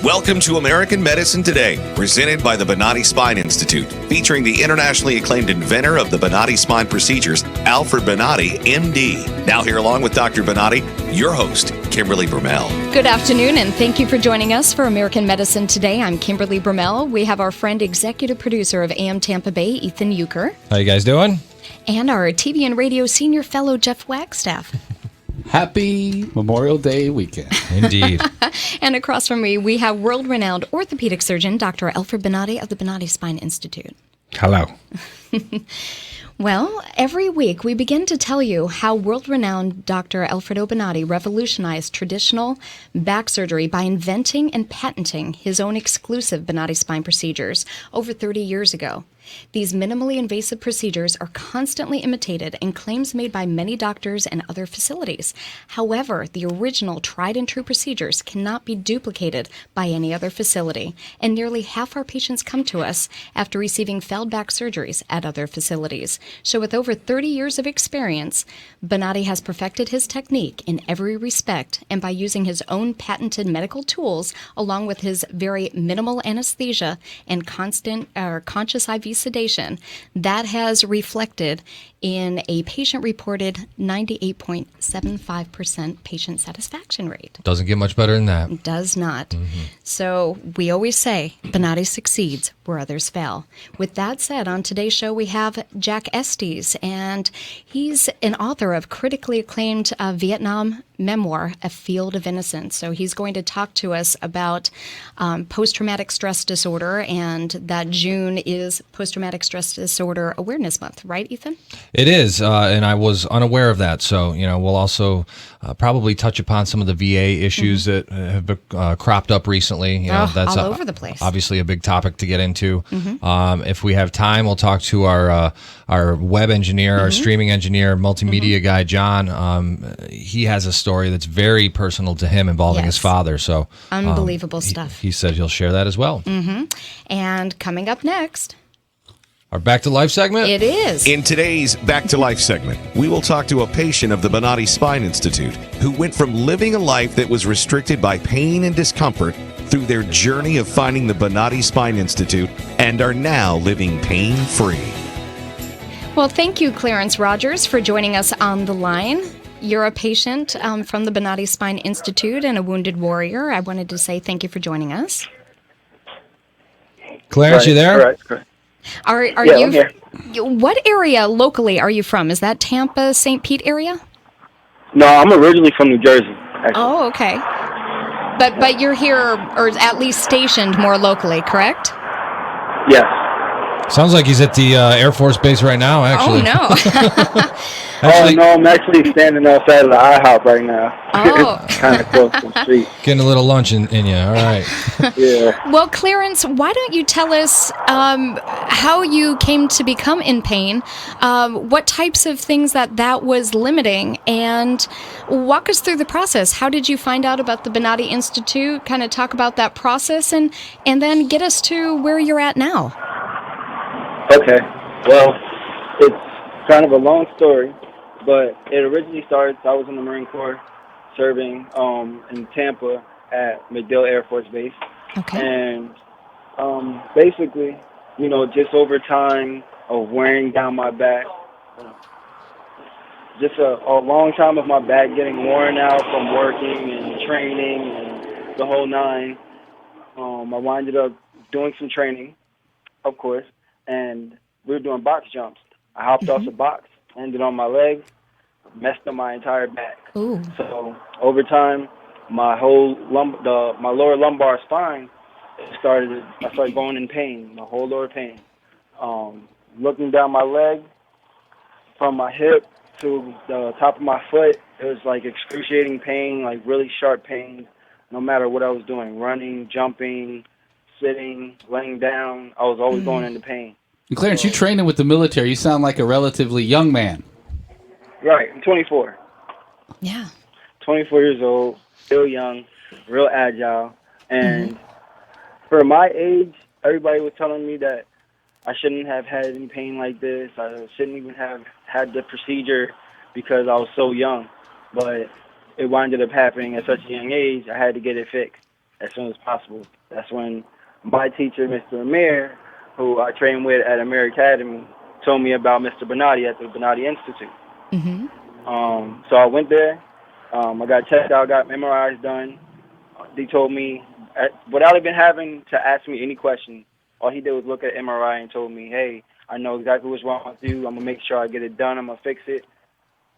Welcome to American Medicine Today, presented by the Bonati Spine Institute, featuring the internationally acclaimed inventor of the Bonati Spine procedures, Alfred Bonati, MD. Now here along with Dr. Bonati, your host, Kimberly Brumell. Good afternoon, and thank you for joining us for American Medicine Today. I'm Kimberly Brumell. We have our friend, executive producer of AM Tampa Bay, Ethan Euchre. How you guys doing? And our TV and radio senior fellow, Jeff Wagstaff. Happy Memorial Day weekend. Indeed. And across from me, we have world-renowned orthopedic surgeon, Dr. Alfred Bonati of the Bonati Spine Institute. Hello. Well, every week we begin to tell you how world-renowned Dr. Alfredo Bonati revolutionized traditional back surgery by inventing and patenting his own exclusive Bonati spine procedures over 30 years ago. These minimally invasive procedures are constantly imitated in claims made by many doctors and other facilities. However, the original tried-and-true procedures cannot be duplicated by any other facility, and nearly half our patients come to us after receiving failed back surgeries at other facilities. So with over 30 years of experience, Bonati has perfected his technique in every respect, and by using his own patented medical tools, along with his very minimal anesthesia and conscious IV sedation, that has reflected in a patient-reported 98.75% patient satisfaction rate. Doesn't get much better than that. Does not. So we always say Bonati succeeds where others fail. With that said, on today's show we have Jack Estes, and he's an author of critically acclaimed Vietnam memoir, A Field of Innocence. So he's going to talk to us about post-traumatic stress disorder, and that June is Post-Traumatic Stress Disorder Awareness Month, right, Ethan? It is, and I was unaware of that. So, we'll also probably touch upon some of the VA issues that have cropped up recently. That's all over the place. Obviously a big topic to get into. If we have time, we'll talk to our web engineer, our streaming engineer, multimedia guy, John. He has a story that's very personal to him involving his father. So unbelievable stuff. He said he'll share that as well. And coming up next, our Back to Life segment? It is. In today's Back to Life segment, we will talk to a patient of the Bonati Spine Institute who went from living a life that was restricted by pain and discomfort through their journey of finding the Bonati Spine Institute and are now living pain-free. Well, thank you, Clarence Rogers, for joining us on the line. You're a patient from the Bonati Spine Institute and a wounded warrior. I wanted to say thank you for joining us. Clarence, you there? All right, correct. Are I'm you? here. What area locally are you from? Is that Tampa, St. Pete area? No, I'm originally from New Jersey, actually. Oh, okay. But you're here, or at least stationed more locally, correct? Yes. Sounds like he's at the Air Force Base right now, actually. Oh, no. Actually, Oh, no, I'm actually standing outside of the IHOP right now. Oh. It's kind of close to the street. getting a little lunch in you. All right. Yeah. Well, Clarence, why don't you tell us how you came to become in pain, what types of things that was limiting, and walk us through the process. How did you find out about the Bonati Institute? Kind of talk about that process, and then get us to where you're at now. Okay. Well, it's kind of a long story, but it originally started, I was in the Marine Corps serving in Tampa at MacDill Air Force Base. Okay. And basically, just over time of wearing down my back, just a long time of my back getting worn out from working and training and the whole nine, I winded up doing some training, of course, and we were doing box jumps. I hopped off the box, landed on my legs, messed up my entire back. Ooh. So over time, my whole my lower lumbar spine I started going in pain, my whole lower pain. Looking down my leg, from my hip to the top of my foot, it was like excruciating pain, like really sharp pain, no matter what I was doing, running, jumping, sitting, laying down. I was always going into pain. And Clarence, you training with the military. You sound like a relatively young man. Right, I'm 24. Yeah. 24 years old, still young, real agile. And for my age, everybody was telling me that I shouldn't have had any pain like this. I shouldn't even have had the procedure because I was so young. But it winded up happening at such a young age, I had to get it fixed. as soon as possible. That's when my teacher, Mr. Amir, who I trained with at Amir Academy, told me about Mr. Bonatti at the Bonatti Institute. So I went there. I got checked out, got MRIs done. They told me, without even having to ask me any questions, all he did was look at MRI and told me, hey, I know exactly what's wrong with you. I'm going to make sure I get it done. I'm going to fix it.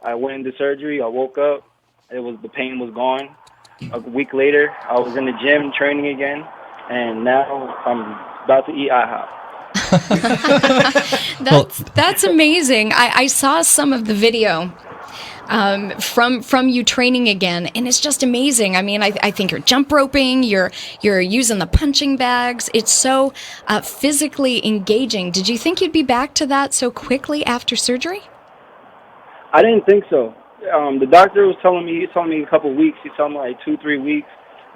I went into surgery. I woke up. The pain was gone. A week later, I was in the gym training again, and now I'm about to eat IHOP. That's amazing. I saw some of the video from you training again, and it's just amazing. I mean, I think you're jump roping, you're using the punching bags. It's so physically engaging. Did you think you'd be back to that so quickly after surgery? I didn't think so. The doctor was telling me, he told me a couple weeks. He told me like 2-3 weeks,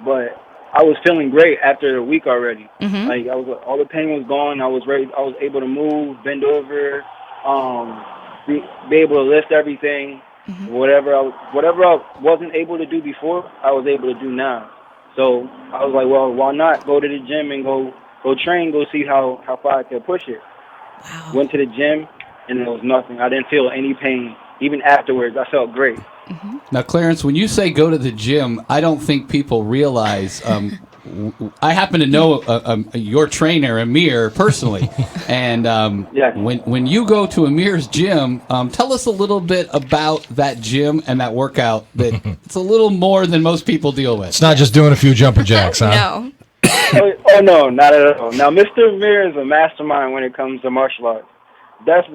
but I was feeling great after a week already. Like all the pain was gone. I was ready. I was able to move, bend over, be able to lift everything. Whatever I wasn't able to do before, I was able to do now. So I was like, well, why not go to the gym and go train, go see how far I could push it. Wow. Went to the gym, and there was nothing. I didn't feel any pain. Even afterwards, I felt great. Now, Clarence, when you say go to the gym, I don't think people realize. I happen to know your trainer, Amir, personally. And Yes. when you go to Amir's gym, tell us a little bit about that gym and that workout. That it's a little more than most people deal with. It's not just doing a few jumper jacks, huh? No. Oh no, not at all. Now, Mr. Amir is a mastermind when it comes to martial arts. That's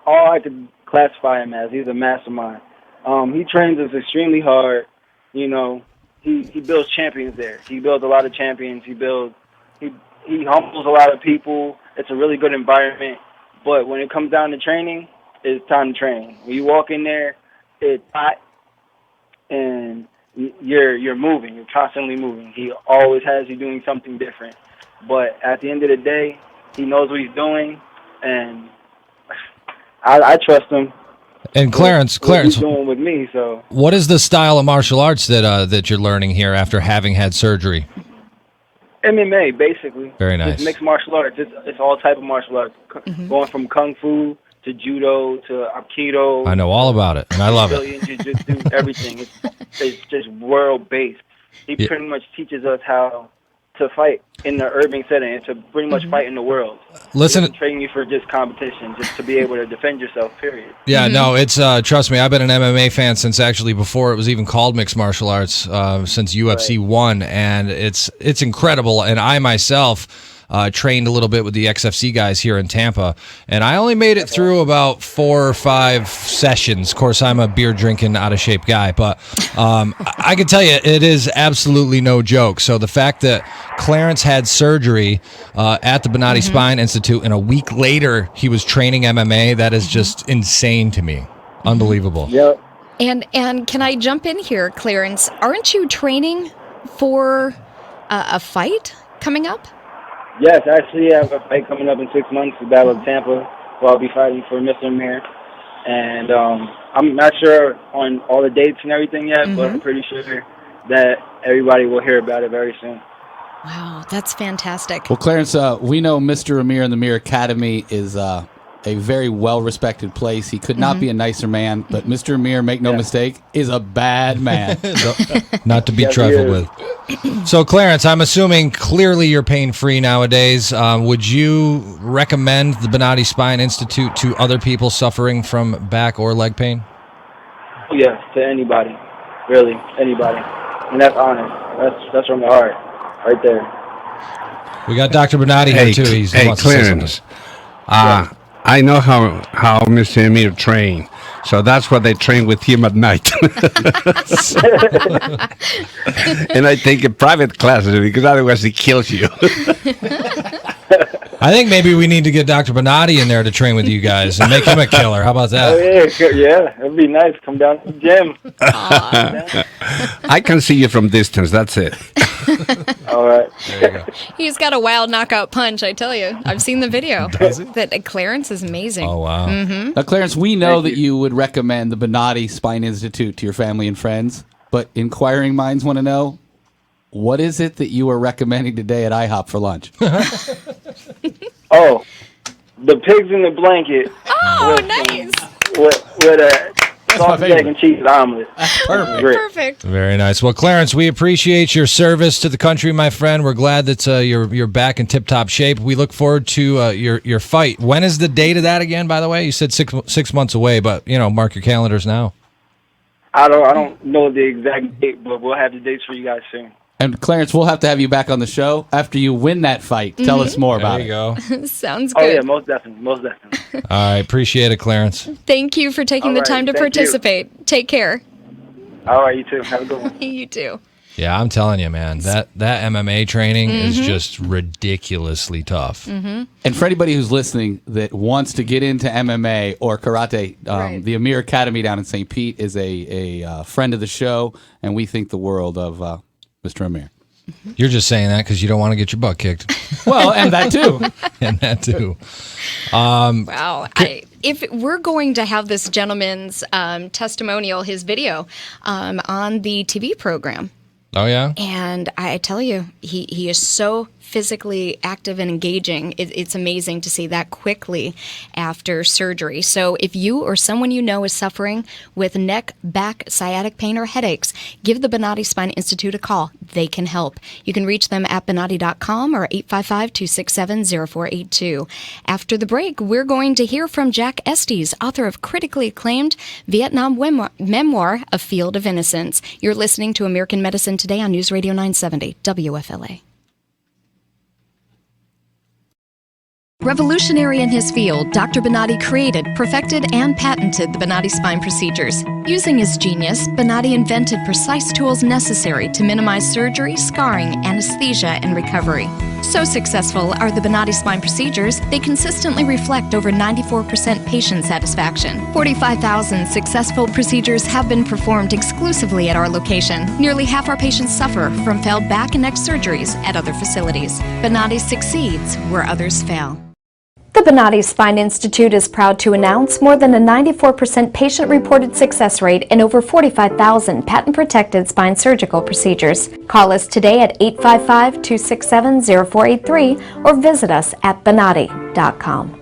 all I could classify him as. He's a mastermind. He trains us extremely hard. You know, he builds champions there. He builds a lot of champions. He humbles a lot of people. It's a really good environment. But when it comes down to training, it's time to train. When you walk in there, it's hot, and you're moving. You're constantly moving. He always has you doing something different. But at the end of the day, he knows what he's doing, and I trust him. And Clarence, what he's doing with me. So what is the style of martial arts that you're learning here after having had surgery? MMA, basically. Very nice. It's mixed martial arts. It's all type of martial arts, going from kung fu to judo to aikido. I know all about it, and I love it. Brazilian jiu-jitsu, everything. It's just world-based. He pretty much teaches us how to fight in the urban setting and to pretty much fight in the world. Listen, He doesn't train you for just competition, just to be able to defend yourself, period. yeah, no, it's trust me, I've been an MMA fan since actually before it was even called mixed martial arts, since UFC 1, and it's incredible. And I myself trained a little bit with the XFC guys here in Tampa, and I only made it through about 4 or 5 sessions. Of course, I'm a beer drinking, out of shape guy, but I can tell you it is absolutely no joke. So the fact that Clarence had surgery at the Bonatti Spine Institute, and a week later he was training MMA, that is just insane to me. Unbelievable. Yep. And can I jump in here, Clarence? Aren't you training for a fight coming up? Yes, actually, I have a fight coming up in 6 months, the Battle of Tampa, where I'll be fighting for Mr. Amir. And I'm not sure on all the dates and everything yet, but I'm pretty sure that everybody will hear about it very soon. Wow, that's fantastic. Well, Clarence, we know Mr. Amir and the Amir Academy is a very well-respected place. He could not be a nicer man, but Mr. Amir, make no mistake, is a bad man. Not to be Yes, he trifled is. with. So, Clarence, I'm assuming clearly you're pain-free nowadays. Would you recommend the Bonatti Spine Institute to other people suffering from back or leg pain? Oh, yes, to anybody, really, anybody. And that's honest. That's from the heart, right there. We got Dr. Bonatti here, too. He wants to say something. Clarence. I know how Mr. Amir trained, so that's why they train with him at night. And I take a private classes because otherwise he kills you. I think maybe we need to get Dr. Bonatti in there to train with you guys and make him a killer. How about Oh, that? yeah, it'd be nice. Come down to the gym. I can see you from distance, that's it. All right. There you go. He's got a wild knockout punch, I tell you. I've seen the video. Does he? That Clarence is amazing. Oh, wow. Now, Clarence, we know Thank that you would recommend the Bonatti Spine Institute to your family and friends, but inquiring minds want to know, what is it that you were recommending today at IHOP for lunch? Oh, the pigs in the blanket. Oh, nice. With a my sausage, favorite. egg, and cheese omelet. Perfect. Great. Perfect. Very nice. Well, Clarence, we appreciate your service to the country, my friend. We're glad that you're back in tip-top shape. We look forward to your fight. When is the date of that again, by the way? You said 6 months away, but, mark your calendars now. I don't know the exact date, but we'll have the dates for you guys soon. And Clarence, we'll have to have you back on the show after you win that fight. Tell us more about There you it. go. Sounds good. Oh, yeah, most definitely. Most definitely. All right. Appreciate it, Clarence. Thank you for taking All the right, time to thank you. participate. Take care. All right, you too. Have a good one. You too. Yeah, I'm telling you, man, that MMA training is just ridiculously tough. And for anybody who's listening that wants to get into MMA or karate, Right. the Amir Academy down in St. Pete is a friend of the show, and we think the world of Mr. Amir. You're just saying that because you don't want to get your butt kicked. Well, and that too. And that too. Wow. If we're going to have this gentleman's testimonial, his video, on the TV program, Oh, yeah? and I tell you, he is so physically active and engaging. It's amazing to see that quickly after surgery. So if you or someone you know is suffering with neck, back, sciatic pain, or headaches, give the Bonati Spine Institute a call. They can help. You can reach them at Bonati.com or 855-267-0482. After the break, we're going to hear from Jack Estes, author of critically acclaimed Vietnam memoir, A Field of Innocence. You're listening to American Medicine Today on News Radio 970, WFLA. Revolutionary in his field, Dr. Bonati created, perfected, and patented the Bonati spine procedures. Using his genius, Bonati invented precise tools necessary to minimize surgery, scarring, anesthesia, and recovery. So successful are the Bonati spine procedures, they consistently reflect over 94% patient satisfaction. 45,000 successful procedures have been performed exclusively at our location. Nearly half our patients suffer from failed back and neck surgeries at other facilities. Bonati succeeds where others fail. The Bonati Spine Institute is proud to announce more than a 94% patient-reported success rate in over 45,000 patent-protected spine surgical procedures. Call us today at 855-267-0483 or visit us at Bonati.com.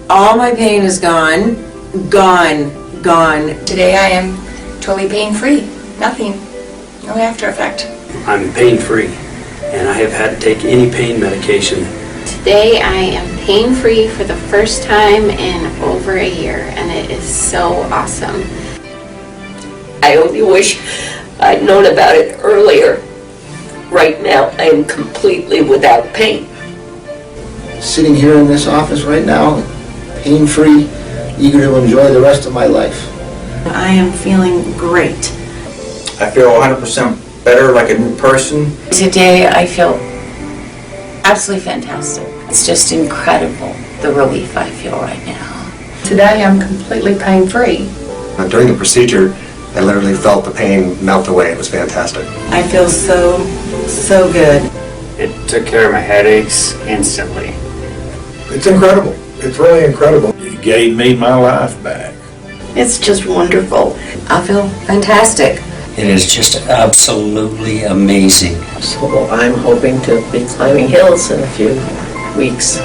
All my pain is gone. Today I am totally pain-free. Nothing. No after effect. I'm pain-free, and I have had to take any pain medication. Today I am pain-free for the first time in over a year, and it is so awesome. I only wish I'd known about it earlier. Right now, I am completely without pain. Sitting here in this office right now, pain-free, eager to enjoy the rest of my life. I am feeling great. I feel 100% better, like a new person. Today I feel absolutely fantastic. It's just incredible, the relief I feel right now. Today I'm completely pain-free. During the procedure, I literally felt the pain melt away. It was fantastic. I feel so good. It took care of my headaches instantly. It's incredible. It's really incredible. It gave me my life back. It's just wonderful. I feel fantastic. It is just absolutely amazing. So I'm hoping to be climbing hills in a few weeks.